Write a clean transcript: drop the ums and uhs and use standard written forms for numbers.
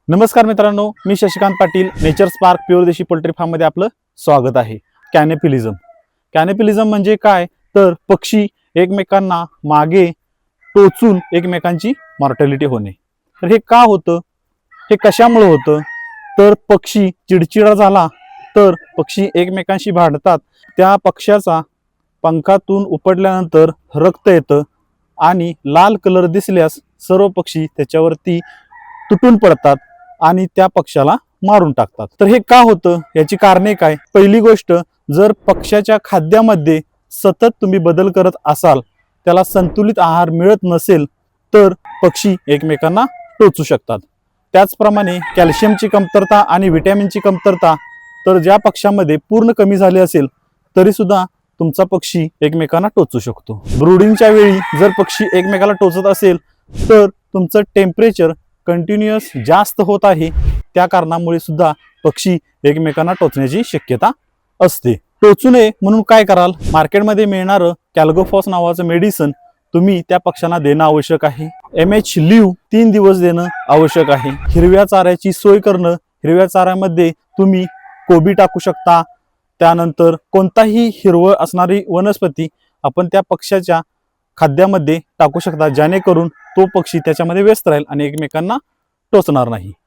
नमस्कार मित्रांनो, मी Shashikant Patil, nature spark pure desi poultry farm मध्ये आपलं स्वागत आहे. कॅनेपिलिझम म्हणजे काय तर पक्षी एकमेकांना मागे टोचून एकमेकांची मॉर्टॅलिटी होणे. तर हे का होतं, हे कशामुळे होतं तर पक्षी चिडचिडा झाला तर पक्षी एकमेकांशी भांडतात. त्या पक्ष्याचा पंखातून उपडल्यानंतर रक्त येतं आणि लाल कलर दिसल्यास सर्व पक्षी त्याच्यावरती तुटून पडतात आणि त्या पक्षाला मारून टाकतात. तर हे का होतं, याची कारणे काय? पहिली गोष्ट, जर पक्ष्याच्या खाद्यामध्ये सतत तुम्ही बदल करत असाल, त्याला संतुलित आहार मिळत नसेल तर पक्षी एकमेकांना टोचू शकतात. त्याचप्रमाणे कॅल्शियमची कमतरता आणि व्हिटॅमिनची कमतरता तर ज्या पक्ष्यामध्ये पूर्ण कमी झाली असेल तरी सुद्धा तुमचा पक्षी एकमेकांना टोचू शकतो. ब्रूडिंगच्या वेळी जर पक्षी एकमेकाला टोचत असेल तर तुमचं टेम्परेचर कंटिन्युअस जास्त होत आहे, त्या कारणामुळे सुद्धा पक्षी एकमेकांना टोचण्याची शक्यता असते. टोचू नये म्हणून काय कराल? मार्केटमध्ये मिळणारं कॅल्गोफॉस नावाचं मेडिसिन तुम्ही त्या पक्ष्यांना देणं आवश्यक आहे. MH लीव 3 दिवस देणं आवश्यक आहे. हिरव्या चाऱ्याची सोय करणं, हिरव्या चाऱ्यामध्ये तुम्ही कोबी टाकू शकता, त्यानंतर कोणताही हिरवळ असणारी वनस्पती आपण त्या पक्ष्याच्या खाद्यामध्ये टाकू शकता, जेणेकरून तो पक्षी त्याच्यामध्ये व्यस्त राहील आणि एकमेकांना टोचणार नाही.